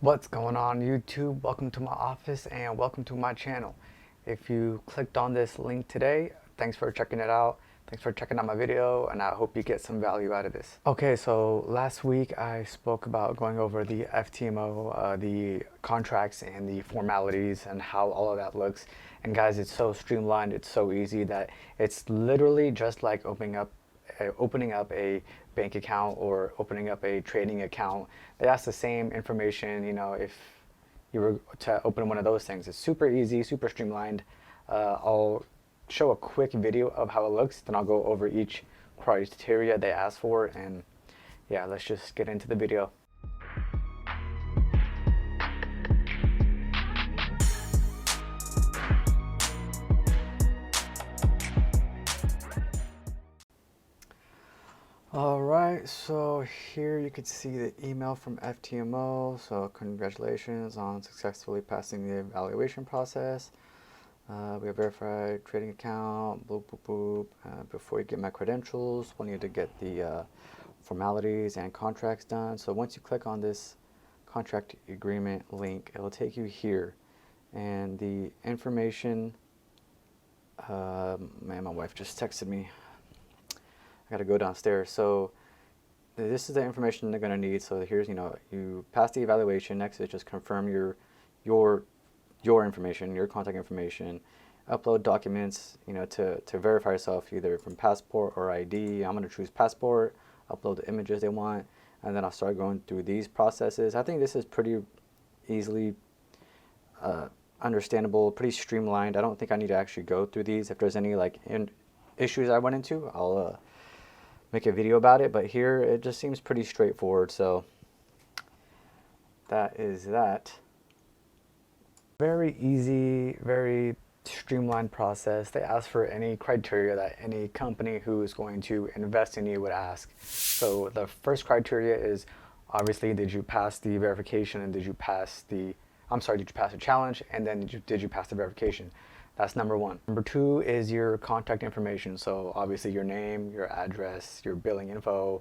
What's going on YouTube? Welcome to my office and welcome to my channel. If you clicked on this link today, thanks for checking it out. Thanks for checking out my video and I hope you get some value out of this. Okay, so last week I spoke about going over the FTMO, the contracts and the formalities and how all of that looks. And guys, it's so streamlined, it's so easy that it's literally just like opening up a bank account or opening up a trading account. They ask the same information, you know, if you were to open one of those things. It's super easy, super streamlined. I'll show a quick video of how it looks, then I'll go over each criteria they ask for, and yeah, let's just get into the video. Alright, so here you can see the email from FTMO. So congratulations on successfully passing the evaluation process. We have verified trading account, boop, boop, boop. Before you get my credentials, we'll need to get the formalities and contracts done. So once you click on this contract agreement link, it will take you here. And the information, man, my wife just texted me. I gotta go downstairs. So this is the information they're gonna need. So here's, you know, you pass the evaluation. Next is just confirm your information, your contact information. Upload documents, you know, to verify yourself, either from passport or ID. I'm gonna choose passport. Upload the images they want, and then I'll start going through these processes. I think this is pretty easily understandable, pretty streamlined. I don't think I need to actually go through these. If there's any like issues I went into, I'll make a video about it, but here it just seems pretty straightforward. So that is that. Very easy, very streamlined process. They ask for any criteria that any company who is going to invest in you would ask. So the first criteria is obviously, did you pass the verification, and did you pass the challenge, and then did you pass the verification? That's number one. Number two is your contact information. So obviously your name, your address, your billing info,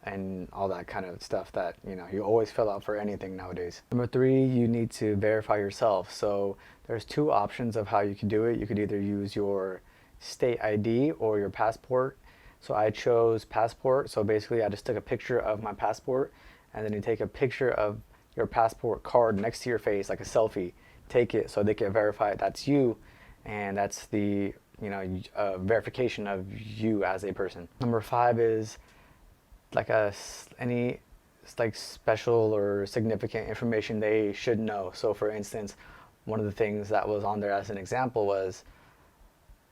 and all that kind of stuff that, you know, you always fill out for anything nowadays. Number three, you need to verify yourself. So there's two options of how you can do it. You could either use your state ID or your passport. So I chose passport. So basically I just took a picture of my passport, and then you take a picture of your passport card next to your face, like a selfie. Take it so they can verify that's you, and that's the, you know, verification of you as a person. Number five is like any like special or significant information they should know. So for instance, one of the things that was on there as an example was,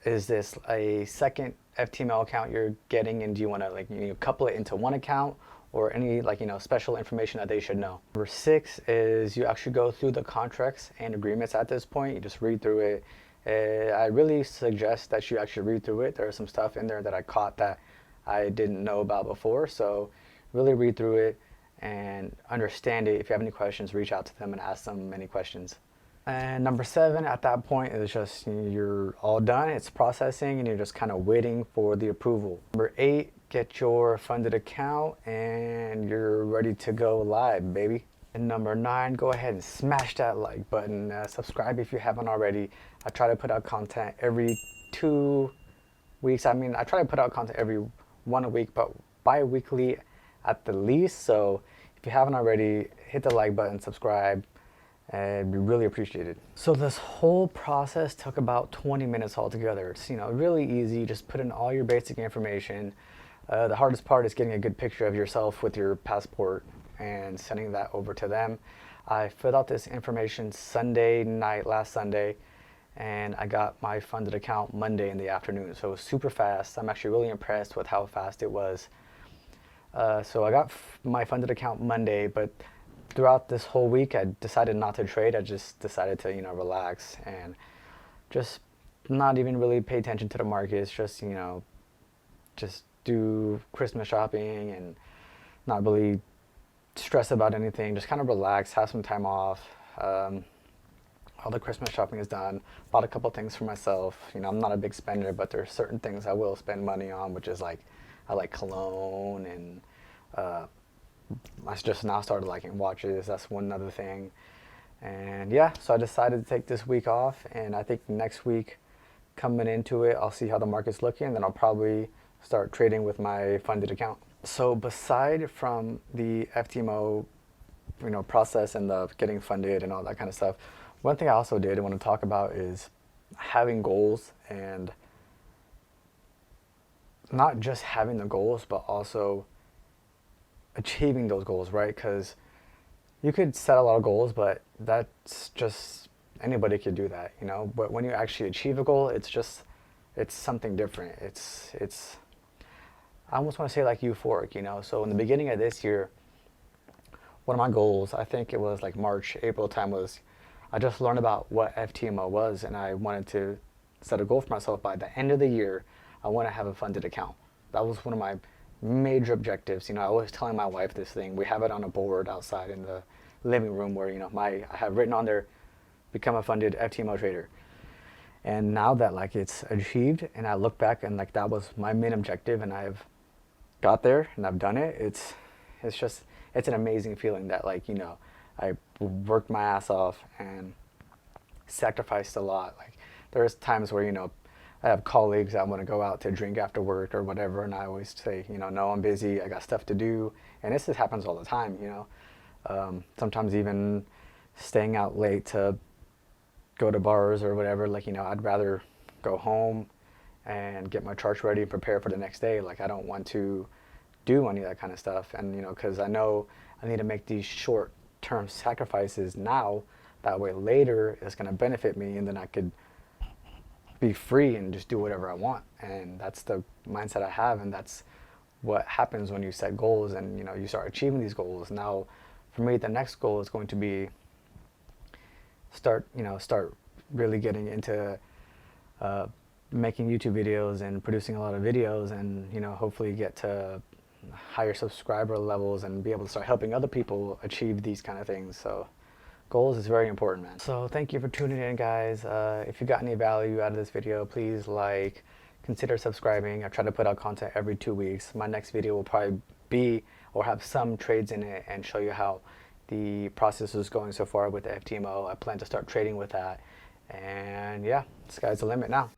is this a second FTMO account you're getting, and do you want to, like, you know, couple it into one account, or any, like, you know, special information that they should know. Number six is you actually go through the contracts and agreements at this point. You just read through it. I really suggest that you actually read through it. There's some stuff in there that I caught that I didn't know about before. So really read through it and understand it. If you have any questions, reach out to them and ask them any questions. And number seven, at that point, is just, you know, you're all done. It's processing and you're just kind of waiting for the approval. Number eight, get your funded account and you're ready to go live, baby. And number nine, go ahead and smash that like button. Subscribe if you haven't already. I try to put out content every 2 weeks. I mean, I try to put out content every 1 week, but bi-weekly at the least. So if you haven't already, hit the like button, subscribe, and we really appreciate it. So this whole process took about 20 minutes altogether. It's, you know, really easy. Just put in all your basic information. The hardest part is getting a good picture of yourself with your passport and sending that over to them. I filled out this information Sunday night, last Sunday, and I got my funded account Monday in the afternoon. So it was super fast. I'm actually really impressed with how fast it was. So I got my funded account Monday, but throughout this whole week, I decided not to trade. I just decided to, you know, relax and just not even really pay attention to the markets. Just, you know, just do Christmas shopping and not really stress about anything. Just kind of relax, have some time off. All the Christmas shopping is done. Bought a couple things for myself. You know, I'm not a big spender, but there's certain things I will spend money on, which is like, I like cologne and I just now started liking watches. That's one other thing. And yeah, so I decided to take this week off, and I think next week coming into it, I'll see how the market's looking, and then I'll probably start trading with my funded account. So beside from the FTMO, process and the getting funded and all that kind of stuff, one thing I also did want to talk about is having goals, and not just having the goals, but also achieving those goals, right? Because you could set a lot of goals, but that's just anybody could do that, But when you actually achieve a goal, it's something different. It's I almost want to say like euphoric. So in the beginning of this year, one of my goals, I think it was like March, April time, was I just learned about what FTMO was, and I wanted to set a goal for myself by the end of the year. I want to have a funded account. That was one of my major objectives. I was telling my wife this thing. We have it on a board outside in the living room where, I have written on there, become a funded FTMO trader. And now that like it's achieved, and I look back and like that was my main objective, and I've got there and I've done it, it's an amazing feeling that like, I worked my ass off and sacrificed a lot. Like there's times where, I have colleagues that want to go out to drink after work or whatever, and I always say, no, I'm busy, I got stuff to do. And this just happens all the time, sometimes even staying out late to go to bars or whatever. Like, I'd rather go home and get my charts ready and prepare for the next day. Like I don't want to do any of that kind of stuff. And, because I know I need to make these short-term sacrifices now. That way later it's going to benefit me, and then I could be free and just do whatever I want. And that's the mindset I have, and that's what happens when you set goals and you start achieving these goals. Now for me, the next goal is going to be start really getting into making YouTube videos and producing a lot of videos, and hopefully get to higher subscriber levels and be able to start helping other people achieve these kind of things. So goals is very important, man. So thank you for tuning in, guys. If you got any value out of this video, please consider subscribing. I try to put out content every 2 weeks. My next video will probably be or have some trades in it and show you how the process is going so far with the FTMO. I plan to start trading with that. And yeah, sky's the limit now.